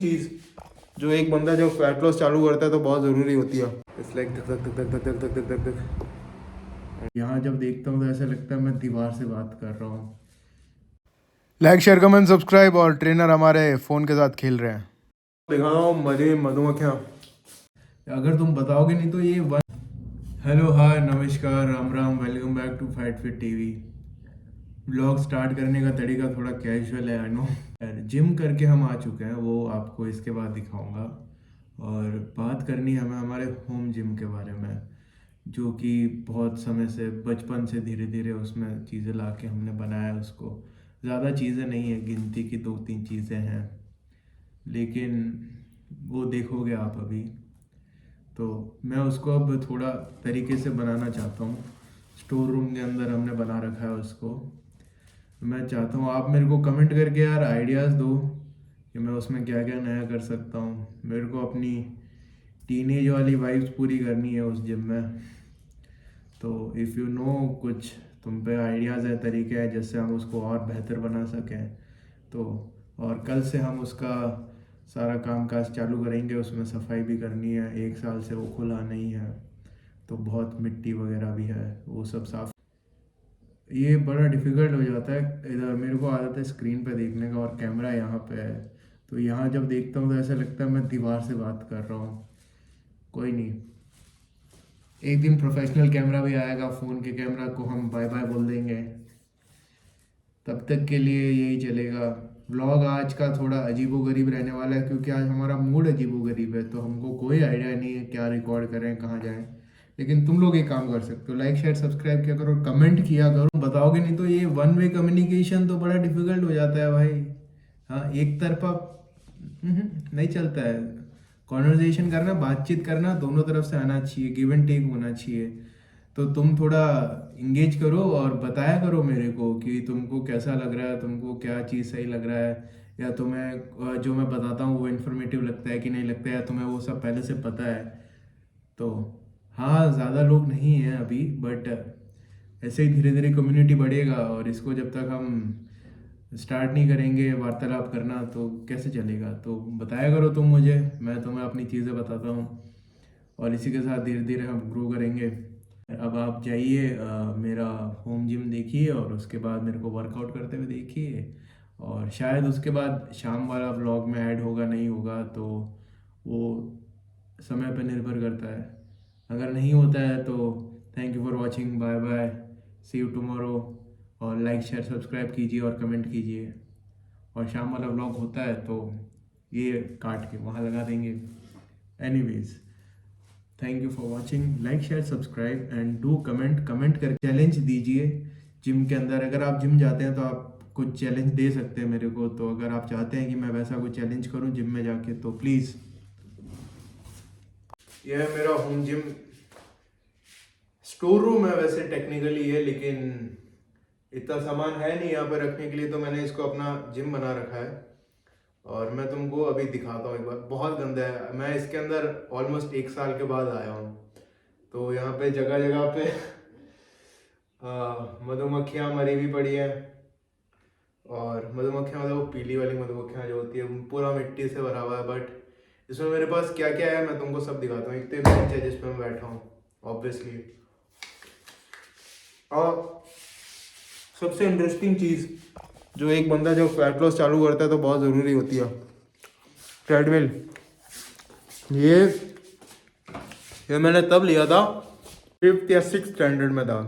चीज़ जो एक बंदा जो फैट लॉस चालू करता है तो बहुत ज़रूरी होती है। इट्स लाइक धक धक धक धक धक धक धक धक धक। यहाँ जब देखता हूँ तो ऐसा लगता है मैं दीवार से बात कर रहा हूँ। Like share comment subscribe. और ट्रेनर हमारे फ़ोन के साथ खेल रहे हैं। दिखा रहा हूँ मधे मधुमक्खियाँ। अगर तुम बताओगे नहीं तो ये हेलो हाय नमस्कार राम राम, welcome back to fight fit TV. Blog start करने का तरीका थोड़ा कैजुअल है, आई नो। जिम करके हम आ चुके हैं, वो आपको इसके बाद दिखाऊंगा। और बात करनी है हमें हमारे होम जिम के बारे में, जो कि बहुत समय से बचपन से धीरे धीरे उसमें चीज़ें ला के हमने बनाया उसको। ज़्यादा चीज़ें नहीं है, गिनती की 2-3 चीज़ें हैं, लेकिन वो देखोगे आप अभी। तो मैं उसको अब थोड़ा तरीके से बनाना चाहता हूँ। स्टोर रूम के अंदर हमने बना रखा है उसको। मैं चाहता हूँ आप मेरे को कमेंट करके यार आइडियाज़ दो कि मैं उसमें क्या क्या नया कर सकता हूँ। मेरे को अपनी टीनेज वाली वाइब्स पूरी करनी है उस जिम में। तो इफ़ यू नो कुछ तुम पे आइडियाज़ है, तरीके हैं जिससे हम उसको और बेहतर बना सकें तो। और कल से हम उसका सारा काम काज चालू करेंगे। उसमें सफाई भी करनी है, 1 साल से वो खुला नहीं है तो बहुत मिट्टी वगैरह भी है, वो सब साफ। ये बड़ा डिफ़िकल्ट हो जाता है। इधर मेरे को आदत है स्क्रीन पे देखने का और कैमरा यहाँ पे है, तो यहाँ जब देखता हूँ तो ऐसा लगता है मैं दीवार से बात कर रहा हूँ। कोई नहीं, एक दिन प्रोफेशनल कैमरा भी आएगा, फ़ोन के कैमरा को हम बाय बाय बोल देंगे। तब तक के लिए यही चलेगा। व्लॉग आज का थोड़ा अजीबोगरीब रहने वाला है क्योंकि आज हमारा मूड अजीबोगरीब है, तो हमको कोई आइडिया नहीं है क्या रिकॉर्ड करें, कहाँ जाएं। लेकिन तुम लोग एक काम कर सकते हो, लाइक शेयर सब्सक्राइब किया करो, कमेंट किया करो। बताओगे नहीं तो ये वन वे कम्युनिकेशन तो बड़ा डिफिकल्ट हो जाता है भाई। हाँ, एक तरफा नहीं चलता है। कॉन्वर्जेशन करना, बातचीत करना दोनों तरफ से आना चाहिए, गिव एंड टेक होना चाहिए। तो तुम थोड़ा इंगेज करो और बताया करो मेरे को कि तुमको कैसा लग रहा है, तुमको क्या चीज़ सही लग रहा है, या तुम्हें जो मैं बताता हूँ वो इन्फॉर्मेटिव लगता है कि नहीं लगता है, या तुम्हें वो सब पहले से पता है। तो हाँ, ज़्यादा लोग नहीं हैं अभी, बट ऐसे ही धीरे धीरे कम्युनिटी बढ़ेगा। और इसको जब तक हम स्टार्ट नहीं करेंगे वार्तालाप करना तो कैसे चलेगा। तो बताया करो तुम मुझे, मैं तुम्हें अपनी चीज़ें बताता हूँ और इसी के साथ धीरे धीरे हम ग्रो करेंगे। अब आप जाइए मेरा होम जिम देखिए और उसके बाद मेरे को वर्कआउट करते हुए देखिए। और शायद उसके बाद शाम वाला ब्लॉग में ऐड होगा नहीं होगा तो वो समय पर निर्भर करता है। अगर नहीं होता है तो thank you for watching, bye bye, see you tomorrow. और लाइक शेयर सब्सक्राइब कीजिए और कमेंट कीजिए। और शाम वाला ब्लॉग होता है तो ये काट के वहाँ लगा देंगे। Anyways, thank you for watching, like share subscribe and do comment करके चैलेंज दीजिए जिम के अंदर। अगर आप जिम जाते हैं तो आप कुछ चैलेंज दे सकते हैं मेरे को। तो अगर आप चाहते हैं कि मैं वैसा कुछ चैलेंज करूं जिम में जाके तो प्लीज़। यह है मेरा होम जिम। स्टोर रूम है वैसे टेक्निकली ये, लेकिन इतना सामान है नहीं यहाँ पर रखने के लिए, तो मैंने इसको अपना जिम बना रखा है। और मैं तुमको अभी दिखाता हूँ एक बार। बहुत गंदा है, मैं इसके अंदर ऑलमोस्ट 1 साल के बाद आया हूँ। तो यहाँ पे जगह जगह पे मधुमक्खियाँ मरी भी पड़ी है। और मधुमक्खियाँ मतलब वो पीली वाली मधुमक्खियाँ जो होती है, पूरा मिट्टी से भरा हुआ है। बट इसमें मेरे पास क्या क्या है मैं तुमको सब दिखाता हूँ। इतने बेंच है जिस पर मैं बैठा हूँ ऑब्वियसली। और सबसे इंटरेस्टिंग चीज़ जो एक बंदा जो फैट लॉस चालू करता है तो बहुत ज़रूरी होती है, ट्रेडमिल। ये मैंने तब लिया था 5th या 6th स्टैंडर्ड में था।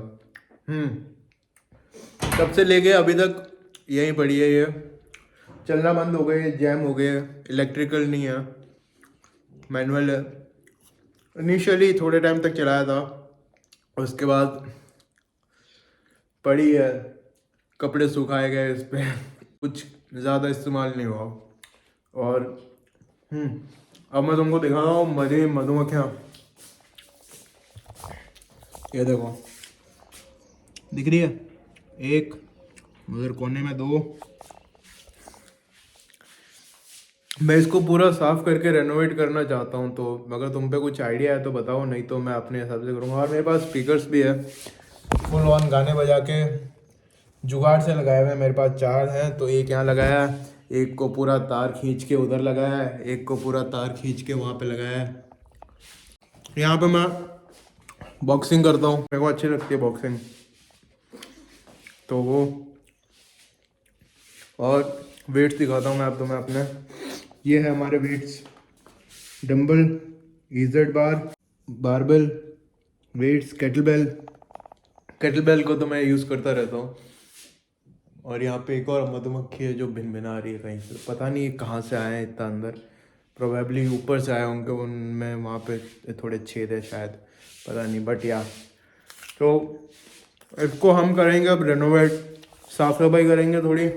तब से लेके अभी तक यहीं पड़ी है। ये चलना बंद हो गई, जैम हो गए, इलेक्ट्रिकल नहीं है, मैनुअल है। इनिशियली थोड़े टाइम तक चलाया था, उसके बाद पड़ी है, कपड़े सुखाए गए इस पर कुछ ज़्यादा इस्तेमाल नहीं हुआ। और अब मैं तुमको दिखा रहा हूँ मधुमक्खियाँ। ये देखो, दिख रही है एक, उधर कोने में 2। मैं इसको पूरा साफ करके रेनोवेट करना चाहता हूँ। तो अगर तुम पे कुछ आइडिया है तो बताओ, नहीं तो मैं अपने हिसाब से करूँगा। और मेरे पास स्पीकर्स भी है, फुल ऑन गाने बजा के जुगाड़ से लगाए हुए हैं। मेरे पास 4 हैं, तो एक यहाँ लगाया है, एक को पूरा तार खींच के उधर लगाया है, एक को पूरा तार खींच के वहाँ पे लगाया है। यहाँ पे मैं बॉक्सिंग करता हूँ, मेरे को अच्छी लगती है बॉक्सिंग, तो वो और वेट्स दिखाता हूँ मैं अब तुम्हें अपने। ये है हमारे वेट्स, डंबल, इजेड बार, बारबेल, वेट्स, केटलबेल को तो मैं यूज़ करता रहता हूँ। और यहाँ पे एक और मधुमक्खी है जो भिनभिना रही है कहीं से, पता नहीं कहाँ से आए हैं इतना अंदर, प्रोबेबली ऊपर से आए होंगे, उनमें वहाँ पे थोड़े छेद है शायद, पता नहीं, बट या तो इसको हम करेंगे अब रेनोवेट, साफ सफाई करेंगे थोड़ी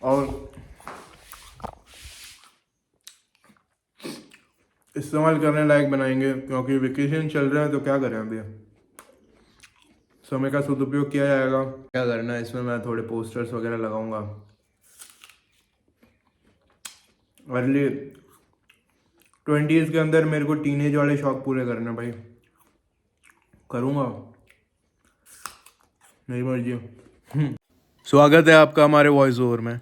और इस्तेमाल करने लायक बनाएंगे, क्योंकि वेकेशन चल रहे हैं तो क्या करें, अभी समय का सदुपयोग किया जाएगा। क्या करना है इसमें, मैं थोड़े पोस्टर्स वगैरह लगाऊंगा। अर्ली 20s के अंदर मेरे को टीनेज वाले शौक पूरे करने भाई, करूँगा, मेरी मर्जी। स्वागत है आपका हमारे वॉइस ओवर में।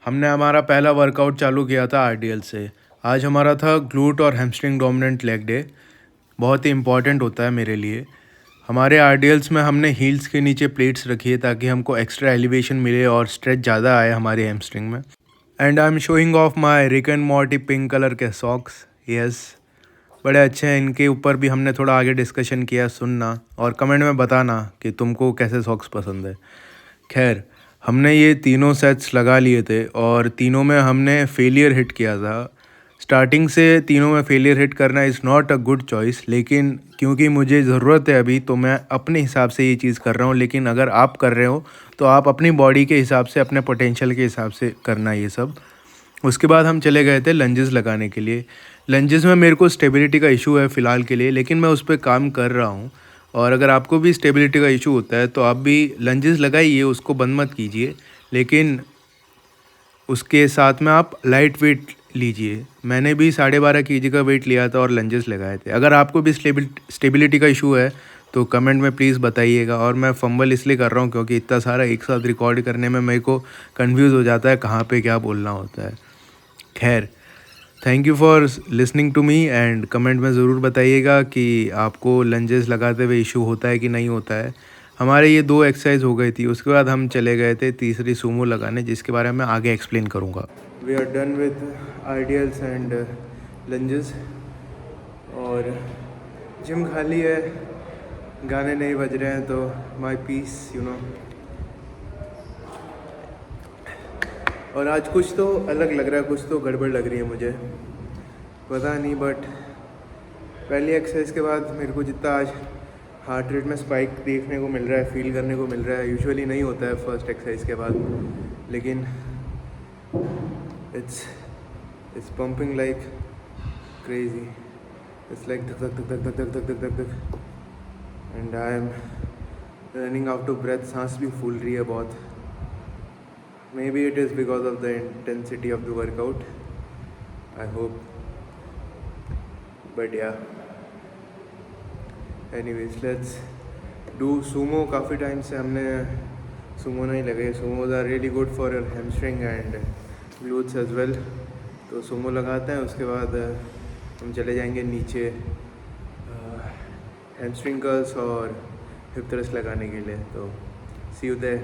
हमने हमारा पहला वर्कआउट चालू किया था आरडीएल से। आज हमारा था ग्लूट और हैमस्ट्रिंग डोमिनेंट लेग डे, बहुत ही इम्पॉर्टेंट होता है मेरे लिए। हमारे आरडीएल्स में हमने हील्स के नीचे प्लेट्स रखी है ताकि हमको एक्स्ट्रा एलिवेशन मिले और स्ट्रेच ज़्यादा आए हमारे हैमस्ट्रिंग में। And I am showing of my Rick and Morty pink colour के सॉक्स, यस बड़े अच्छे हैं। इनके ऊपर भी हमने थोड़ा आगे डिस्कशन किया, सुनना और कमेंट में बताना कि तुमको कैसे सॉक्स पसंद है। खैर, हमने ये तीनों सेट्स लगा लिए थे और तीनों में हमने फेलियर हिट किया था। स्टार्टिंग से तीनों में फेलियर हिट करना is not a good choice, लेकिन क्योंकि मुझे ज़रूरत है अभी तो मैं अपने हिसाब से ये चीज़ कर रहा हूँ। लेकिन अगर आप कर रहे हो तो आप अपनी बॉडी के हिसाब से, अपने पोटेंशियल के हिसाब से करना ये सब। उसके बाद हम चले गए थे लंजेस लगाने के लिए। लंजेस में मेरे को स्टेबिलिटी का इशू है फ़िलहाल के लिए, लेकिन मैं उस पर काम कर रहा हूँ। और अगर आपको भी स्टेबिलिटी का इशू होता है तो आप भी लंजेस लगाइए, उसको बंद मत कीजिए, लेकिन उसके साथ में आप लाइट वेट लीजिए। मैंने भी 12.5 kg का वेट लिया था और लंजेस लगाए थे। अगर आपको भी स्टेबिलिटी का इशू है तो कमेंट में प्लीज़ बताइएगा। और मैं फंबल इसलिए कर रहा हूँ क्योंकि इतना सारा एक साथ रिकॉर्ड करने में मेरे को कन्फ्यूज़ हो जाता है कहाँ पे क्या बोलना होता है। खैर, thank you for listening to me and comment में ज़रूर बताइएगा कि आपको लंजेस लगाते हुए इशू होता है कि नहीं होता है। हमारे ये 2 एक्सरसाइज हो गई थी, उसके बाद हम चले गए थे तीसरी सूमो लगाने, जिसके बारे में आगे एक्सप्लेन करूँगा। We are done with ideals and lunges और जिम खाली है, गाने नहीं बज रहे हैं, तो माई पीस यू नो। और आज कुछ तो अलग लग रहा है, कुछ तो गड़बड़ लग रही है मुझे, पता नहीं, बट पहली एक्सरसाइज के बाद मेरे को जितना आज हार्ट रेट में स्पाइक देखने को मिल रहा है, फील करने को मिल रहा है, यूजुअली नहीं होता है फर्स्ट एक्सरसाइज के बाद, लेकिन it's pumping like crazy, it's like धक धक धक धक धक धक धक धक धक and I am running out of breath, सांस भी फूल रही है बहुत। Maybe it is because of the intensity of the workout, I hope, but yeah, anyways let's do sumo। काफ़ी टाइम से हमने sumo नहीं लगाए। Sumos are really good for your hamstring and glutes as well, तो sumo लगाते हैं। उसके बाद हम चले जाएंगे नीचे hamstring curls और hip thrust लगाने के लिए, तो see you there।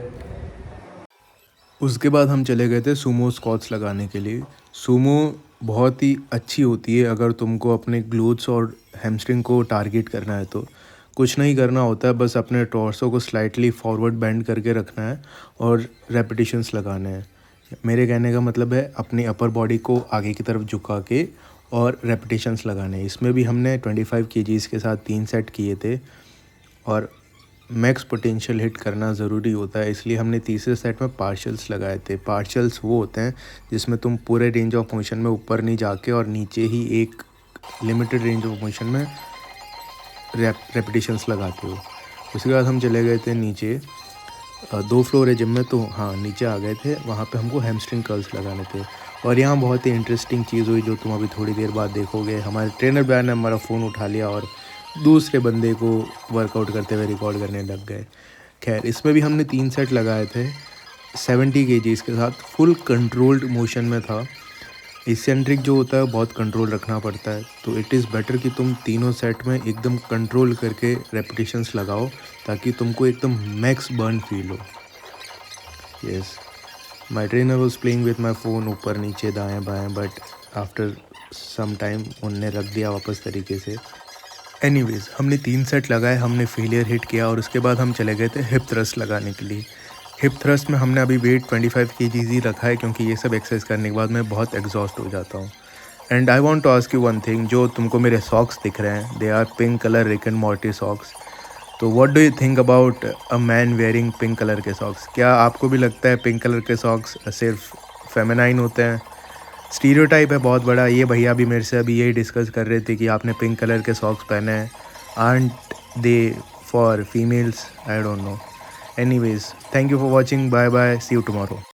उसके बाद हम चले गए थे सूमो स्क्वाट्स लगाने के लिए। सूमो बहुत ही अच्छी होती है अगर तुमको अपने ग्लूट्स और हैमस्ट्रिंग को टारगेट करना है तो। कुछ नहीं करना होता है, बस अपने टॉर्सो को स्लाइटली फॉरवर्ड बेंड करके रखना है और रेपिटेशंस लगाने हैं। मेरे कहने का मतलब है अपनी अपर बॉडी को आगे की तरफ झुका के और रेपिटेशंस लगाने हैं। इसमें भी हमने 25 kgs के साथ 3 सेट किए थे और मैक्स पोटेंशियल हिट करना ज़रूरी होता है, इसलिए हमने तीसरे सेट में पार्शल्स लगाए थे। पार्शल्स वो होते हैं जिसमें तुम पूरे रेंज ऑफ मोशन में ऊपर नहीं जाके और नीचे ही एक लिमिटेड रेंज ऑफ मोशन में रेपिटेशंस लगाते हो। उसके बाद हम चले गए थे नीचे, 2 फ्लोर है जिम में, तो हाँ नीचे आ गए थे। वहाँ पे हमको हैमस्ट्रिंग कर्ल्स लगाने थे और यहाँ बहुत ही इंटरेस्टिंग चीज़ हुई जो तुम अभी थोड़ी देर बाद देखोगे। हमारे ट्रेनर भैया ने हमारा फ़ोन उठा लिया और दूसरे बंदे को वर्कआउट करते हुए रिकॉर्ड करने लग गए। खैर, इसमें भी हमने 3 सेट लगाए थे 70 kgs के साथ फुल कंट्रोल्ड मोशन में था। इसेंट्रिक जो होता है बहुत कंट्रोल रखना पड़ता है, तो इट इज़ बेटर कि तुम तीनों सेट में एकदम कंट्रोल करके रेपिटेशंस लगाओ ताकि तुमको एकदम मैक्स बर्न फील हो। Yes, my trainer was playing with my phone ऊपर नीचे दाएं बाएं, बट आफ्टर सम टाइम उनने रख दिया वापस तरीके से। एनीवेज, हमने 3 सेट लगाए, हमने फेलियर हिट किया और उसके बाद हम चले गए थे हिप थ्रस्ट लगाने के लिए। हिप थ्रस्ट में हमने अभी वेट 25 kg ही रखा है क्योंकि ये सब एक्सरसाइज करने के बाद मैं बहुत एग्जॉस्ट हो जाता हूँ। And I want to ask you one thing, जो तुमको मेरे सॉक्स दिख रहे हैं, they are pink colour Rick and Morty socks. तो what do you think about a man wearing pink colour के सॉक्स? क्या आपको भी लगता है पिंक कलर के सॉक्स सिर्फ फेमिनाइन होते हैं? स्टीरियोटाइप है बहुत बड़ा। ये भैया भी मेरे से अभी यही डिस्कस कर रहे थे कि आपने पिंक कलर के सॉक्स पहने हैं, are they for females? I don't know. Anyways, thank you for watching, bye bye, see you tomorrow.